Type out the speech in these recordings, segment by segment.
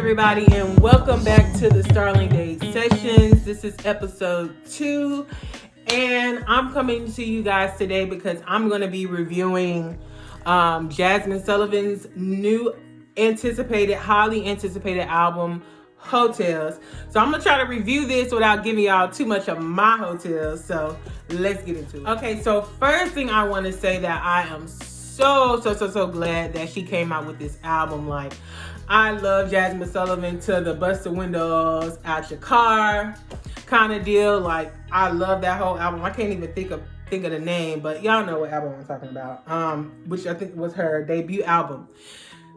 everybody, and welcome back to the Starling-Dade sessions. This is episode 2, and I'm coming to you guys today because I'm going to be reviewing Jazmine Sullivan's new highly anticipated album, Heaux Tales. So I'm going to try to review this without giving y'all too much of my Heaux Tales. So let's get into it. Okay, so first thing I want to say that I am so glad that she came out with this album. Like, I love Jazmine Sullivan to the bust the windows out your car kind of deal. Like, I love that whole album. I can't even think of the name, but y'all know what album I'm talking about. Which I think was her debut album.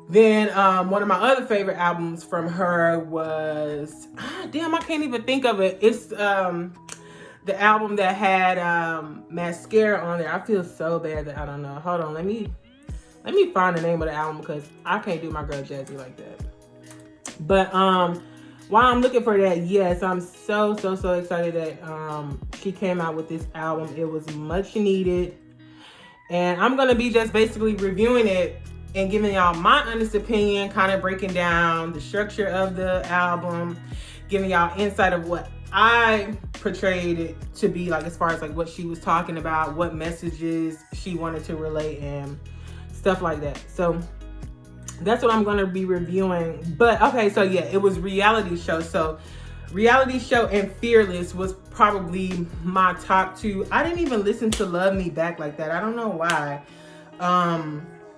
Then one of my other favorite albums from her was I can't even think of it. It's the album that had Mascara on there. I feel so bad that I don't know. Hold on, let me find the name of the album because I can't do my girl Jazzy like that. But while I'm looking for that, yes, I'm so excited that she came out with this album. It was much needed. And I'm going to be just basically reviewing it and giving y'all my honest opinion, kind of breaking down the structure of the album, giving y'all insight of what I portrayed it to be, like as far as like what she was talking about, what messages she wanted to relay, and stuff like that. So that's what I'm going to be reviewing. But okay, so yeah, it was reality show. So reality show and Fearless was probably my top 2. I didn't even listen to Love Me Back like that. I don't know why.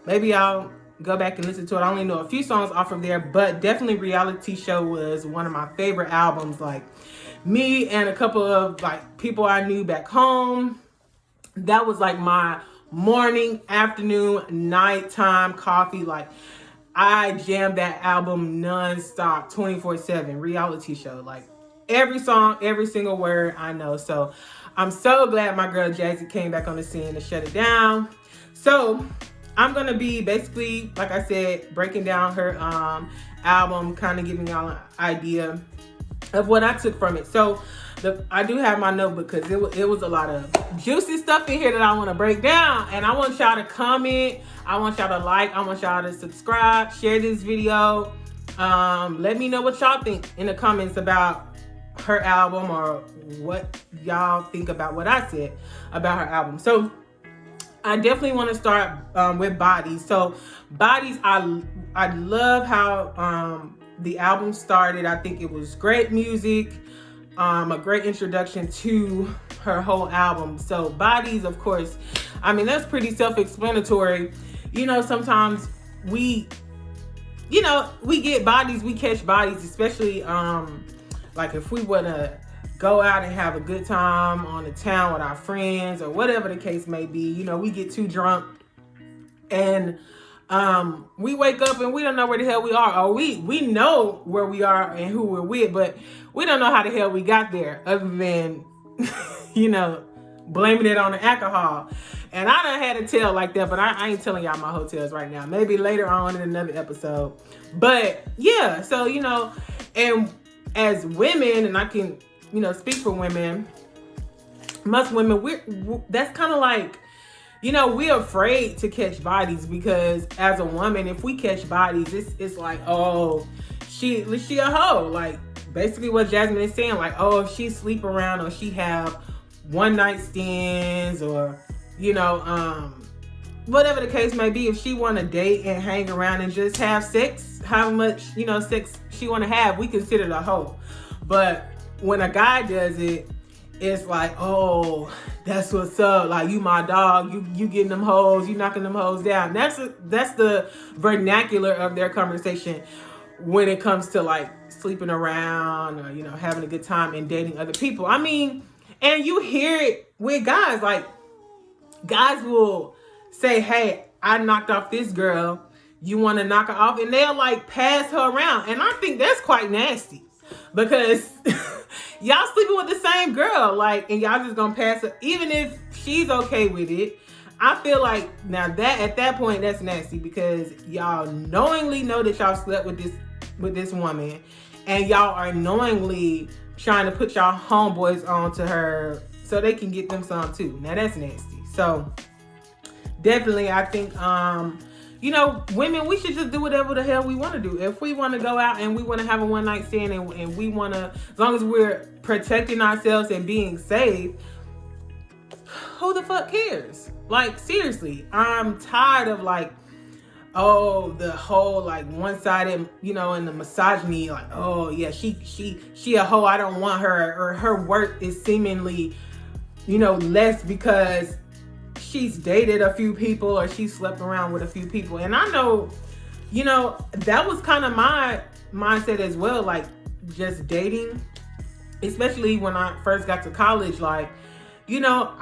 Maybe I'll go back and listen to it. I only know a few songs off of there, but definitely reality show was one of my favorite albums. Like, me and a couple of like people I knew back home, that was like my morning, afternoon, nighttime coffee. Like, I jammed that album non-stop 24/7. Reality show, like every song, every single word I know. So I'm so glad my girl Jazzy came back on the scene to shut it down. So I'm gonna be basically, like I said, breaking down her album, kind of giving y'all an idea of what I took from it. So I do have my notebook because it was a lot of juicy stuff in here that I want to break down. And I want y'all to comment. I want y'all to like. I want y'all to subscribe. Share this video. Let me know what y'all think in the comments about her album, or what y'all think about what I said about her album. So I definitely want to start with Bodies. So Bodies, I love how the album started. I think it was great music. A great introduction to her whole album. So Bodies, of course, I mean, that's pretty self-explanatory. You know, sometimes we get bodies, we catch bodies, especially like if we want to go out and have a good time on the town with our friends or whatever the case may be. You know, we get too drunk and we wake up and we don't know where the hell we are, or we know where we are and who we're with, but we don't know how the hell we got there, other than blaming it on the alcohol. And I done had a tale like that, but I ain't telling y'all my Heaux Tales right now. Maybe later on in another episode. But yeah, so and as women, and I can speak for women, most women, that's kind of like, we're afraid to catch bodies, because as a woman, if we catch bodies, it's like, oh, she a hoe. Like, basically what Jazmine is saying, like, oh, if she sleep around, or she have one night stands, or, whatever the case may be, if she want to date and hang around and just have sex, how much, sex she want to have, we consider it a hoe. But when a guy does it, it's like, oh, that's what's up. Like, you my dog. You getting them hoes. You knocking them hoes down. That's the vernacular of their conversation when it comes to like sleeping around, or having a good time and dating other people. I mean, and you hear it with guys. Like, guys will say, "Hey, I knocked off this girl. You want to knock her off?" And they'll like pass her around. And I think that's quite nasty, because y'all sleeping with the same girl, like, and y'all just gonna pass her, even if she's okay with it. I feel like now that at that point, that's nasty, because y'all knowingly know that y'all slept with this woman, and y'all are knowingly trying to put y'all homeboys onto her so they can get them some too. Now that's nasty. So definitely, I think you know, women, we should just do whatever the hell we want to do. If we want to go out and we want to have a one night stand and we want to, as long as we're protecting ourselves and being safe, who the fuck cares? Like, seriously, I'm tired of like, oh, the whole like one-sided, you know, and the misogyny, like, oh yeah, she a hoe, I don't want her, or her worth is seemingly, you know, less because she's dated a few people or she slept around with a few people. And I know, you know, that was kind of my mindset as well, like just dating, especially when I first got to college. Like, you know,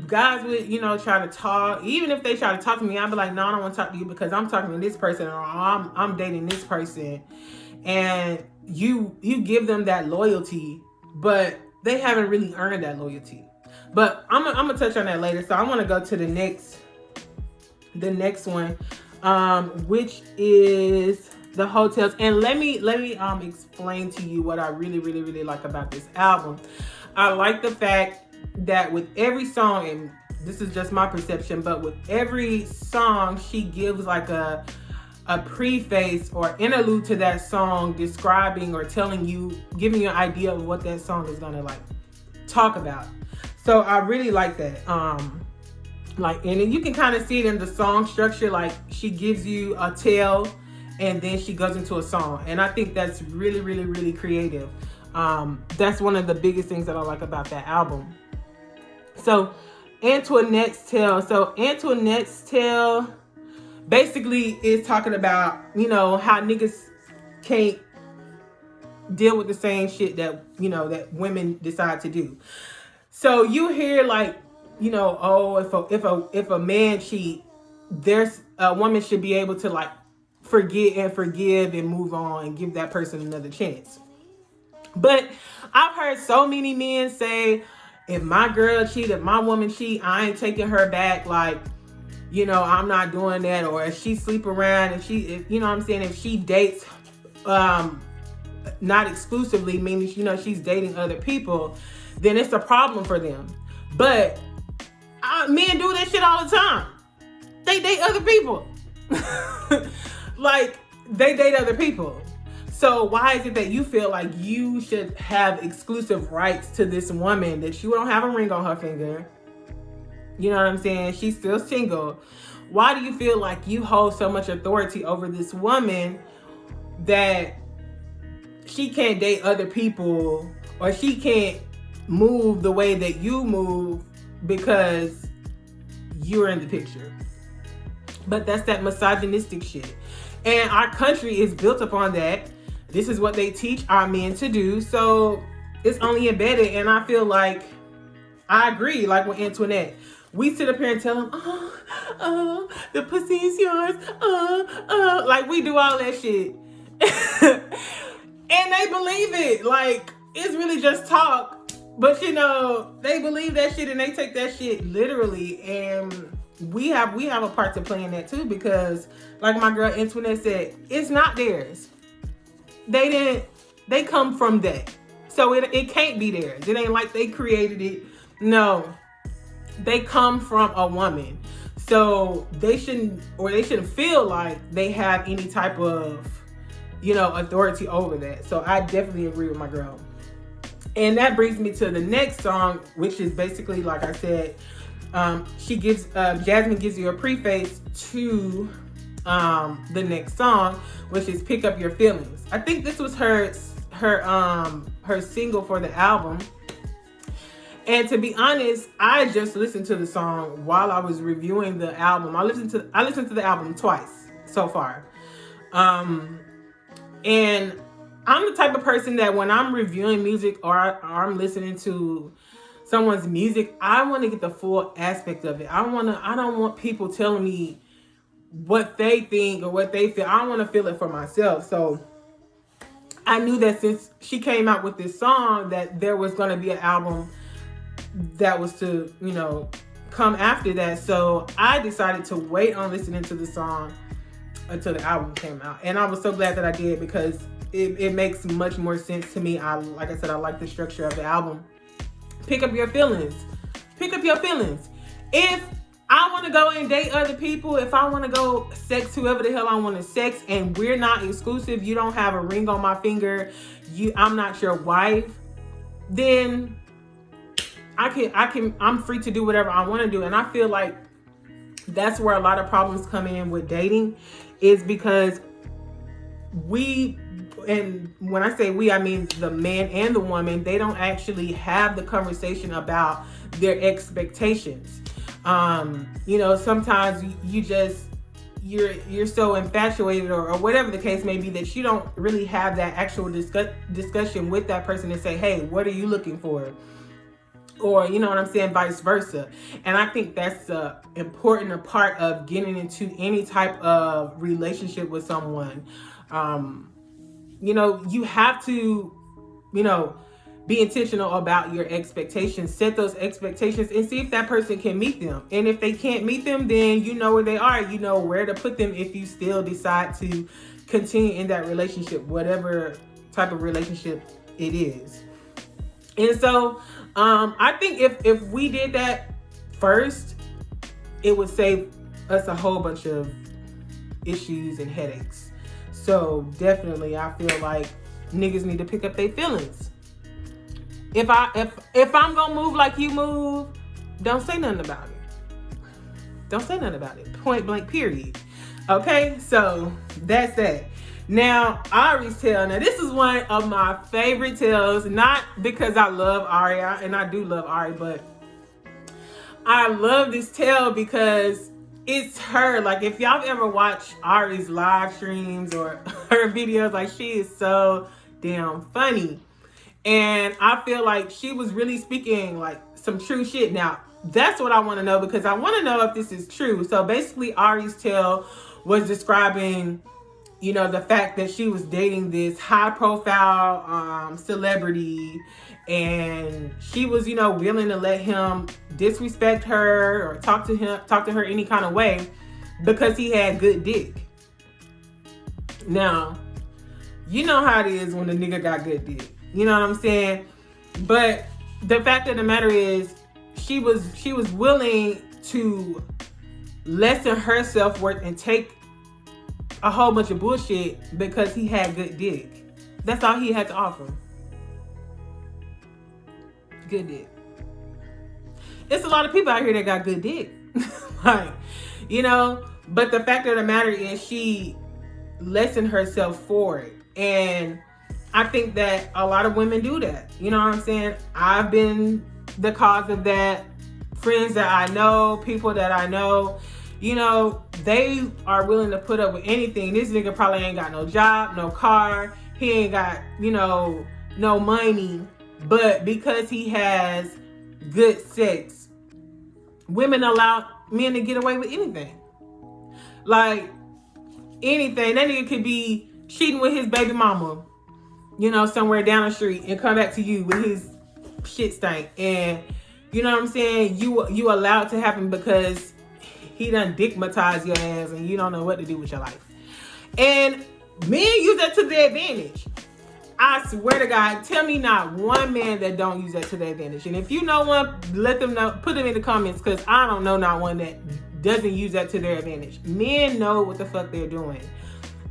guys would, you know, try to talk. Even if they try to talk to me, I'd be like, no, I don't want to talk to you because I'm talking to this person, or I'm dating this person. And you give them that loyalty, but they haven't really earned that loyalty. But I'm gonna touch on that later. So I want to go to the next one, which is the Heaux Tales. And let me explain to you what I really like about this album. I like the fact that with every song, and this is just my perception, but with every song, she gives like a preface or interlude to that song, describing or telling you, giving you an idea of what that song is gonna like talk about. So I really like that. Like, and then you can kind of see it in the song structure. Like, she gives you a tale and then she goes into a song. And I think that's really creative. That's one of the biggest things that I like about that album. So Antoinette's tale. So Antoinette's tale basically is talking about, you know, how niggas can't deal with the same shit that, you know, that women decide to do. So you hear like, you know, oh, if a man cheat, there's a woman should be able to like forget and forgive and move on and give that person another chance. But I've heard so many men say, if my girl cheat, if my woman cheat, I ain't taking her back. Like, you know, I'm not doing that. Or if she sleep around, if you know what I'm saying, if she dates, not exclusively, meaning, you know, she's dating other people, then it's a problem for them. But men do that shit all the time. They date other people. Like, they date other people. So why is it that you feel like you should have exclusive rights to this woman that you don't have a ring on her finger? You know what I'm saying? She's still single. Why do you feel like you hold so much authority over this woman that she can't date other people, or she can't move the way that you move because you're in the picture? But that's that misogynistic shit. And our country is built upon that. This is what they teach our men to do. So it's only embedded. And I feel like I agree, like with Antoinette. We sit up here and tell them, oh, the pussy is yours. Like, we do all that shit. And they believe it. Like, it's really just talk. But, you know, they believe that shit and they take that shit literally. And we have a part to play in that too, because like my girl Antoinette said, it's not theirs. They come from that. So it can't be theirs. It ain't like they created it. No, they come from a woman. So they shouldn't feel like they have any type of, you know, authority over that. So I definitely agree with my girl. And that brings me to the next song, which is basically, like I said, Jazmine gives you a preface to the next song, which is Pick Up Your Feelings. I think this was her single for the album. And to be honest, I just listened to the song while I was reviewing the album. I listened to the album twice so far. And I'm the type of person that when I'm reviewing music or I'm listening to someone's music, I want to get the full aspect of it. I don't want people telling me what they think or what they feel. I want to feel it for myself. So I knew that since she came out with this song, that there was going to be an album that was to, you know, come after that. So I decided to wait on listening to the song until the album came out. And I was so glad that I did, because it makes much more sense to me. Like I said, I like the structure of the album. Pick up your feelings. Pick up your feelings. If I want to go want to date other people, if I want to go sex whoever the hell I want to sex, and we're not exclusive, you don't have a ring on my finger, I'm not your wife, then I'm free to do whatever I want to do. And I feel like that's where a lot of problems come in with dating, is because and when I say we, I mean the man and the woman, they don't actually have the conversation about their expectations. Sometimes you're so infatuated or whatever the case may be, that you don't really have that actual discussion with that person and say, hey, what are you looking for? Or, you know what I'm saying, vice versa. And I think that's an important part of getting into any type of relationship with someone. You have to, be intentional about your expectations, set those expectations, and see if that person can meet them. And if they can't meet them, then you know where they are, you know where to put them if you still decide to continue in that relationship, whatever type of relationship it is. And so I think if we did that first, it would save us a whole bunch of issues and headaches. So definitely, I feel like niggas need to pick up their feelings. If I'm gonna move like you move, don't say nothing about it. Don't say nothing about it. Point blank, period. Okay, so that's that. Now, Ari's tale. Now, this is one of my favorite tales, not because I love Ari, and I do love Ari, but I love this tale because it's her. Like, if y'all ever watched Ari's live streams or her videos, like, she is so damn funny. And I feel like she was really speaking like some true shit. Now, that's what I want to know, because I want to know if this is true. So basically, Ari's tale was describing, the fact that she was dating this high profile celebrity, and she was, willing to let him disrespect her or talk to her any kind of way because he had good dick. Now, you know how it is when a nigga got good dick. You know what I'm saying? But the fact of the matter is, she was willing to lessen her self-worth and take a whole bunch of bullshit because he had good dick. That's all he had to offer. Good dick. It's a lot of people out here that got good dick. But the fact of the matter is, she lessened herself for it. And I think that a lot of women do that. You know what I'm saying? I've been the cause of that. Friends that I know, people that I know, they are willing to put up with anything. This nigga probably ain't got no job, no car. He ain't got, no money. But because he has good sex, women allow men to get away with anything. Like, anything. That nigga could be cheating with his baby mama, somewhere down the street, and come back to you with his shit stank. And you know what I'm saying? You allow it to happen because he done dickmatized your ass and you don't know what to do with your life. And men use that to their advantage. I swear to God, tell me not one man that don't use that to their advantage. And if you know one, let them know, put them in the comments, because I don't know not one that doesn't use that to their advantage. Men know what the fuck they're doing.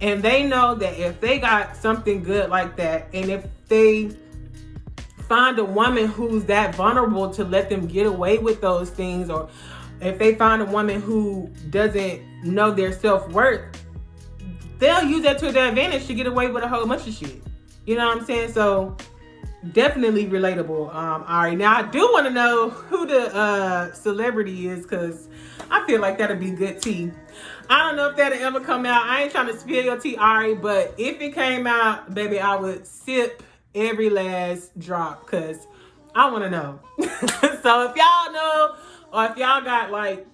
And they know that if they got something good like that, and if they find a woman who's that vulnerable to let them get away with those things, or if they find a woman who doesn't know their self-worth, they'll use that to their advantage to get away with a whole bunch of shit. You know what I'm saying? So definitely relatable. Ari. Now, I do want to know who the celebrity is, because I feel like that'd be good tea. I don't know if that'll ever come out. I ain't trying to spill your tea, Ari, but if it came out, baby, I would sip every last drop, because I want to know. So if y'all know, or if y'all got like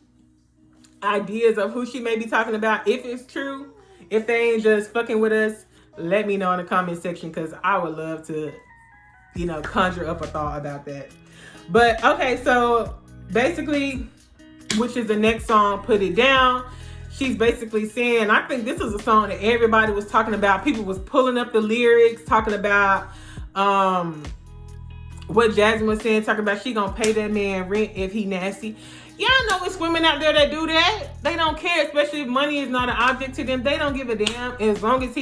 ideas of who she may be talking about, if it's true, if they ain't just fucking with us, let me know in the comment section, because I would love to, conjure up a thought about that. But okay, so basically, which is the next song, Put It Down. She's basically saying, I think this is a song that everybody was talking about. People was pulling up the lyrics, talking about what Jazmine was saying, talking about she gonna pay that man rent if he nasty. Y'all know it's women out there that do that. They don't care, especially if money is not an object to them. They don't give a damn. As long as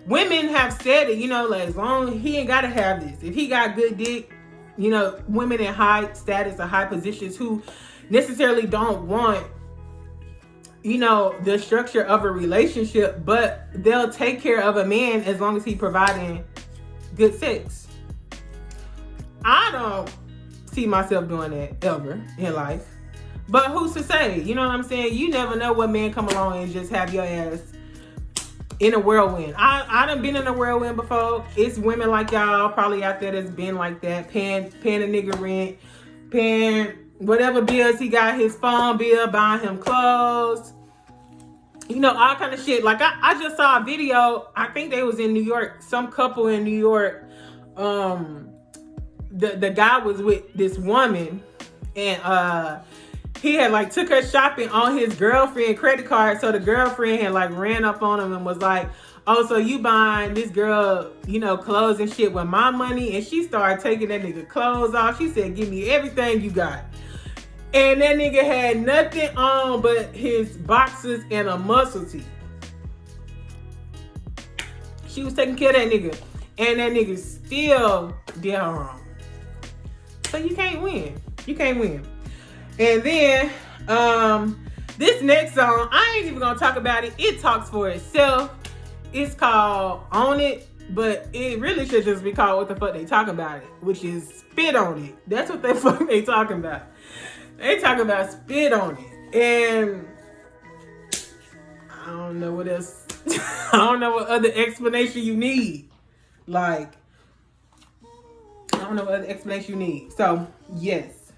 women have said it, like as long as he ain't gotta have this. If he got good dick, women in high status or high positions who necessarily don't want, the structure of a relationship, but they'll take care of a man as long as he providing good sex. I don't see myself doing that ever in life. But who's to say? You know what I'm saying? You never know what man come along and just have your ass in a whirlwind. I done been in a whirlwind before. It's women like y'all probably out there that's been like that, paying a nigga rent, paying whatever bills he got, his phone bill, buying him clothes, all kind of shit. Like I just saw a video. I think they was in New York. Some couple in New York. The guy was with this woman, and he had took her shopping on his girlfriend credit card. So the girlfriend had ran up on him and was like, "Oh, so you buying this girl, clothes and shit with my money?" And she started taking that nigga clothes off. She said, "Give me everything you got." And that nigga had nothing on but his boxers and a muscle tee. She was taking care of that nigga. And that nigga still did her wrong. So you can't win. You can't win. And then this next song, I ain't even gonna talk about it. It talks for itself. It's called Own It, but it really should just be called What the Fuck They Talking About It, which is Spit on It. That's what the fuck they talking about. They talking about spit on it. And I don't know what else. I don't know what other explanation you need. I don't know what other explanation you need. So, yes.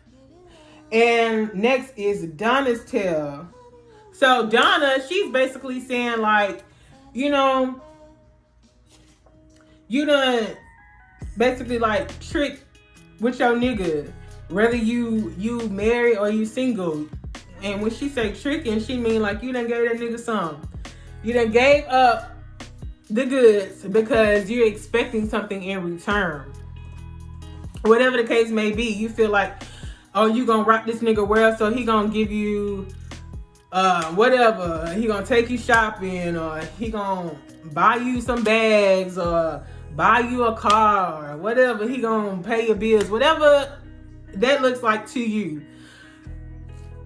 And next is Donna's Tale. So, Donna, she's basically saying you done basically trick with your nigga. Whether you married or you single. And when she say tricking, she mean you done gave that nigga some. You done gave up the goods because you're expecting something in return. Whatever the case may be, you feel you gonna rock this nigga well, so he gonna give you whatever. He gonna take you shopping, or he gonna buy you some bags, or buy you a car, or whatever. He gonna pay your bills, whatever that looks like to you.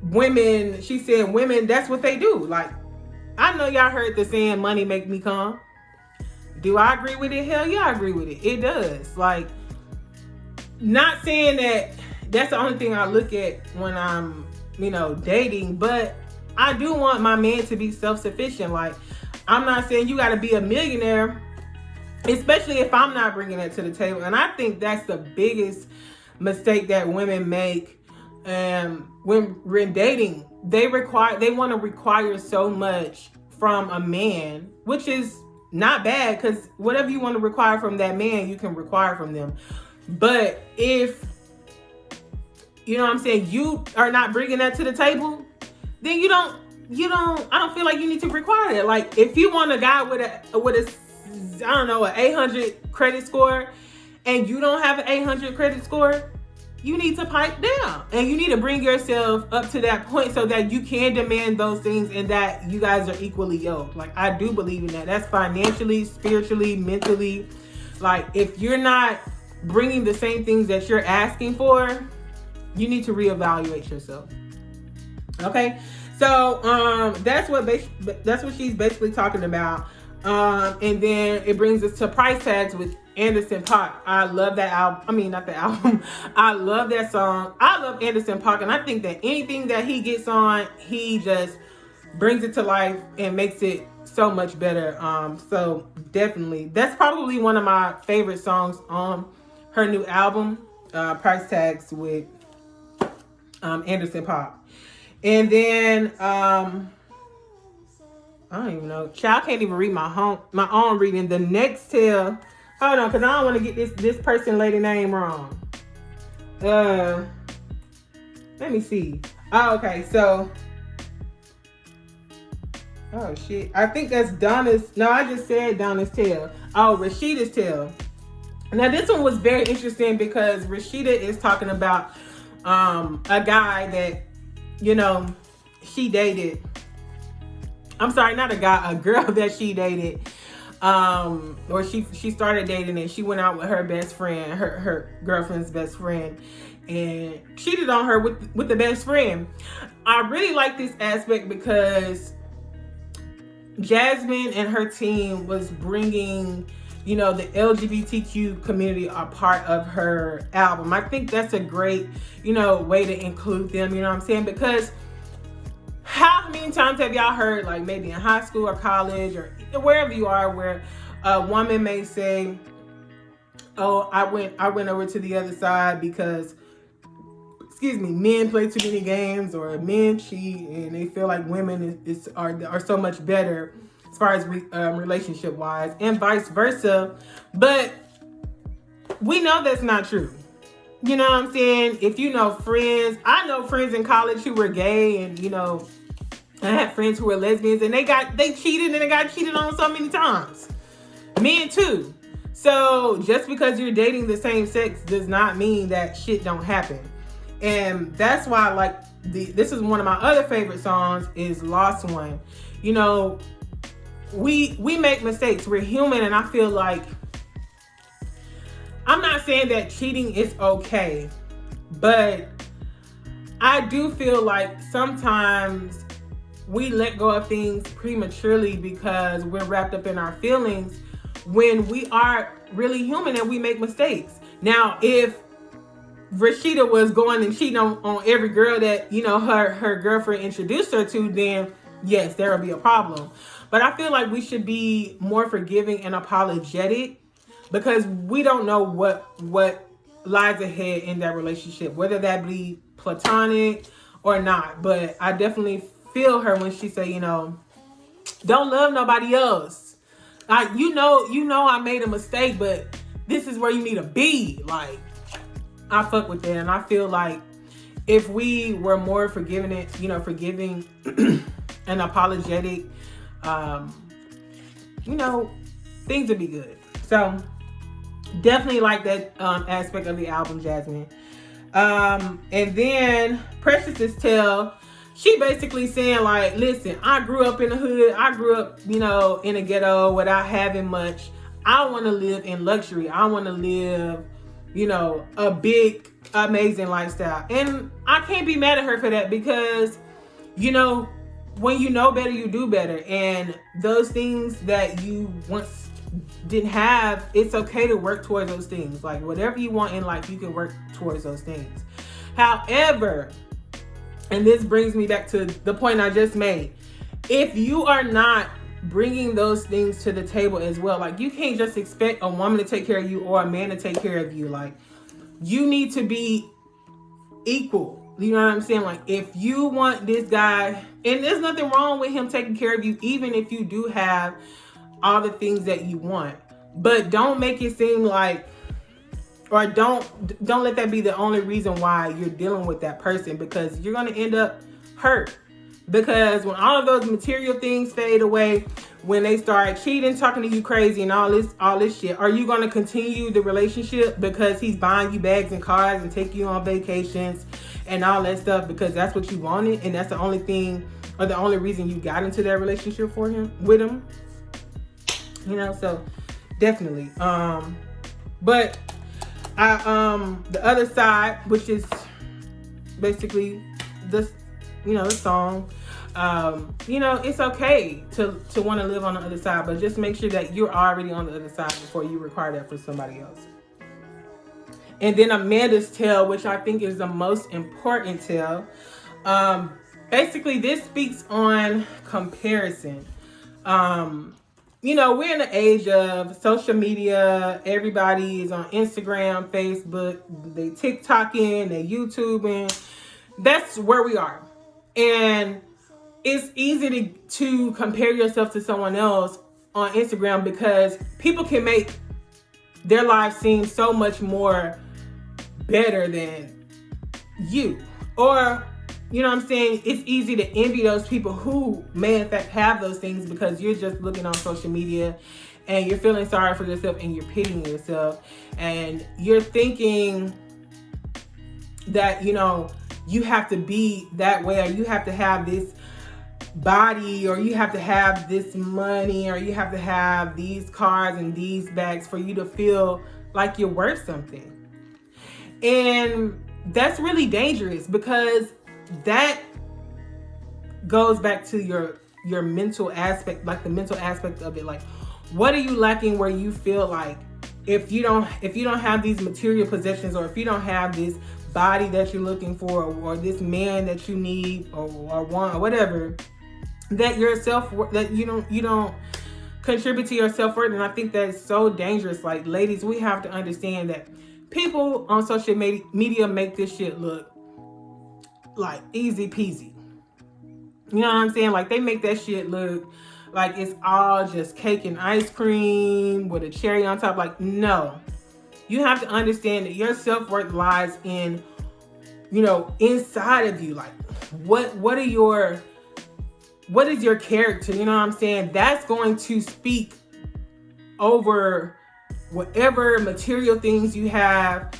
Women, she said women, that's what they do. I know y'all heard the saying, money make me come. Do I agree with it? Hell yeah, I agree with it. It does. Not saying that that's the only thing I look at when I'm, dating, but I do want my man to be self-sufficient. I'm not saying you got to be a millionaire, especially if I'm not bringing that to the table. And I think that's the biggest mistake that women make. When we're dating, they want to require so much from a man, which is not bad, because whatever you want to require from that man, you can require from them. But if you are not bringing that to the table, then I don't feel like you need to require that. If you want a guy with a I don't know, an 800 credit score, and you don't have an 800 credit score, you need to pipe down, and you need to bring yourself up to that point so that you can demand those things and that you guys are equally yoked. I do believe in that. That's financially, spiritually, mentally. If you're not bringing the same things that you're asking for, you need to reevaluate yourself. Okay, so that's what she's basically talking about. And then it brings us to Price Tags with Anderson .Paak. I love that album. I mean, not the album. I love that song. I love Anderson .Paak, and I think that anything that he gets on, he just brings it to life and makes it so much better. So definitely, that's probably one of my favorite songs on her new album, Price Tags with Anderson .Paak. And then I don't even know. Child, I can't even read my own reading. The next tale. Hold on, because I don't want to get this person lady name wrong. Let me see. Oh, okay, so. Oh, shit. I think that's Donna's. No, I just said Donna's tale. Oh, Rashida's tale. Now, this one was very interesting because Rashida is talking about a guy that you know, she dated, I'm sorry, not a guy, a girl that she dated, or she started dating, and she went out with her best friend, her girlfriend's best friend, and cheated on her with the best friend. I really like this aspect because Jazmine and her team was bringing, you know, the LGBTQ community a part of her album. I think that's a great, you know, way to include them, you know what I'm saying? Because how many times have y'all heard, like maybe in high school or college or wherever you are, where a woman may say, oh, I went over to the other side because, excuse me, men play too many games, or men cheat, and they feel like women are so much better as far as relationship wise, and vice versa. But we know that's not true. You know what I'm saying? If you know friends, I know friends in college who were gay, and you know, I had friends who were lesbians, and they cheated, and they got cheated on so many times. Men too. So just because you're dating the same sex does not mean that shit don't happen. And that's why, like, this is one of my other favorite songs is Lost One. You know, we make mistakes. We're human, and I feel like, I'm not saying that cheating is okay, but I do feel like sometimes we let go of things prematurely because we're wrapped up in our feelings when we are really human and we make mistakes. Now, if Rashida was going and cheating on every girl that, you know, her girlfriend introduced her to, then yes, there will be a problem. But I feel like we should be more forgiving and apologetic, because we don't know what lies ahead in that relationship, whether that be platonic or not. But I definitely feel her when she say, you know, don't love nobody else. Like, you know I made a mistake, but this is where you need to be. Like, I fuck with that. And I feel like if we were more forgiving and apologetic, you know, things would be good. So definitely like that aspect of the album, Jazmine. And then Precious's Tale, she basically saying like, listen, I grew up in the hood. I grew up, you know, in a ghetto without having much. I want to live in luxury. I want to live, you know, a big, amazing lifestyle. And I can't be mad at her for that, because, you know, when you know better, you do better. And those things that you once didn't have, it's okay to work towards those things. Like, whatever you want in life, you can work towards those things. However, and this brings me back to the point I just made, if you are not bringing those things to the table as well, like, you can't just expect a woman to take care of you or a man to take care of you. Like, you need to be equal. You know what I'm saying? Like, if you want this guy, and there's nothing wrong with him taking care of you, even if you do have all the things that you want, but don't make it seem like, or don't let that be the only reason why you're dealing with that person, because you're going to end up hurt. Because when all of those material things fade away, when they start cheating, talking to you crazy, and all this shit, are you going to continue the relationship because he's buying you bags and cars and taking you on vacations and all that stuff because that's what you wanted, and that's the only thing, or the only reason you got into that relationship with him? You know, so definitely. But the other side, which is basically this, you know, the song, you know, it's okay to want to live on the other side, but just make sure that you're already on the other side before you require that for somebody else. And then Amanda's tale, which I think is the most important tale. Basically, this speaks on comparison. You know, we're in the age of social media. Everybody is on Instagram, Facebook, they TikToking, they YouTubing. That's where we are. And it's easy to compare yourself to someone else on Instagram, because people can make their lives seem so much more better than you. Or, you know what I'm saying? It's easy to envy those people who may in fact have those things, because you're just looking on social media and you're feeling sorry for yourself and you're pitying yourself. And you're thinking that, you know, you have to be that way, or you have to have this body, or you have to have this money, or you have to have these cars and these bags for you to feel like you're worth something. And that's really dangerous, because that goes back to your mental aspect, like the mental aspect of it. Like, what are you lacking where you feel like if you don't have these material possessions, or if you don't have this body that you're looking for, or this man that you need or want, or whatever, that you don't contribute to your self-worth. And I think that's so dangerous. Like, ladies, we have to understand that people on social media make this shit look like easy peasy. You know what I'm saying? Like, they make that shit look like it's all just cake and ice cream with a cherry on top. Like, no. You have to understand that your self-worth lies in, inside of you. Like, what is your character? You know what I'm saying? That's going to speak over whatever material things you have.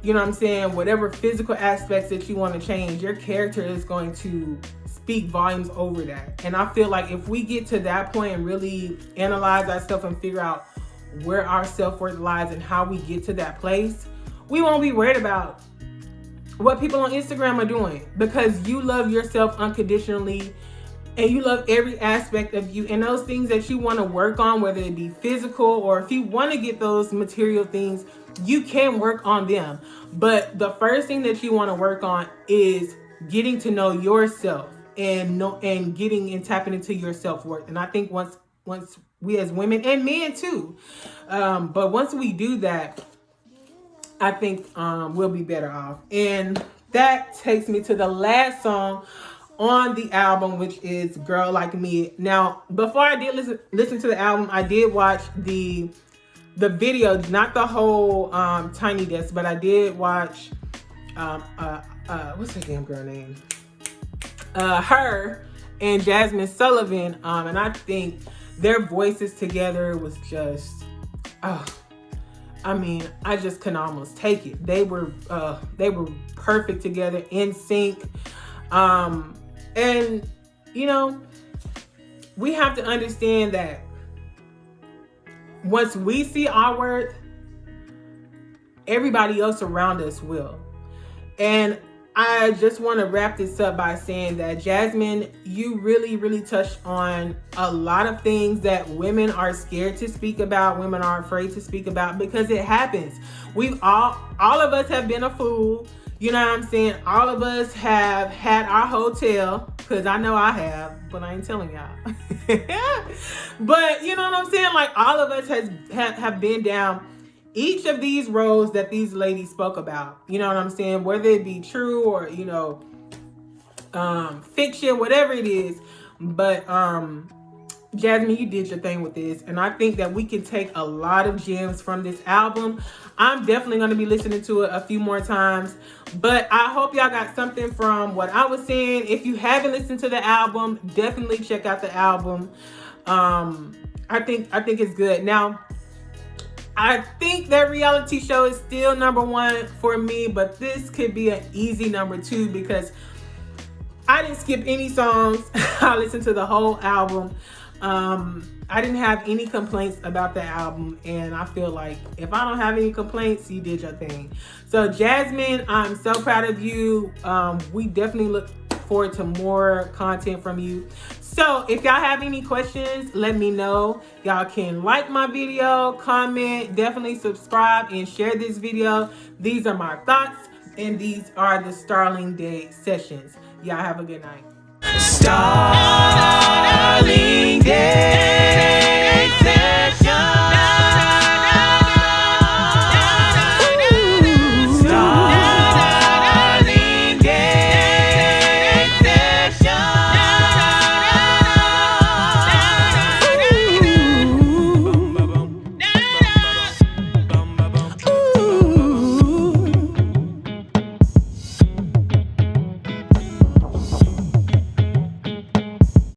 You know what I'm saying? Whatever physical aspects that you want to change, your character is going to speak volumes over that. And I feel like if we get to that point and really analyze ourselves and figure out where our self-worth lies and how we get to that place, we won't be worried about what people on Instagram are doing, because you love yourself unconditionally and you love every aspect of you. And those things that you want to work on, whether it be physical or if you want to get those material things, you can work on them. But the first thing that you want to work on is getting to know yourself and getting and tapping into your self-worth. And I think once we as women and men too, but once we do that, I think we'll be better off. And that takes me to the last song on the album, which is Girl Like Me. Now, before I did listen to the album, I did watch the video, not the whole Tiny Desk, but I did watch what's her damn girl name? Her and Jazmine Sullivan, and I think their voices together was just, I just can almost take it. They were perfect together, in sync. And we have to understand that once we see our worth, everybody else around us will. And I just want to wrap this up by saying that, Jazmine, you really, really touched on a lot of things that women are scared to speak about, women are afraid to speak about, because it happens. We've all of us have been a fool. You know what I'm saying? All of us have had our hotel, because I know I have, but I ain't telling y'all. But you know what I'm saying? Like, all of us have been down each of these roads that these ladies spoke about. You know what I'm saying? Whether it be true or, fiction, whatever it is. But Jazmine, you did your thing with this. And I think that we can take a lot of gems from this album. I'm definitely going to be listening to it a few more times. But I hope y'all got something from what I was saying. If you haven't listened to the album, definitely check out the album. I think it's good. Now, I think that reality show is still number one for me, but this could be an easy number two, because I didn't skip any songs. I listened to the whole album. I didn't have any complaints about the album, and I feel like if I don't have any complaints, you did your thing. So Jazmine, I'm so proud of you. We definitely look forward to more content from you. So if y'all have any questions, let me know. Y'all can like my video, comment, definitely subscribe, and share this video. These are my thoughts, and these are the Starling-Dade sessions. Y'all have a good night.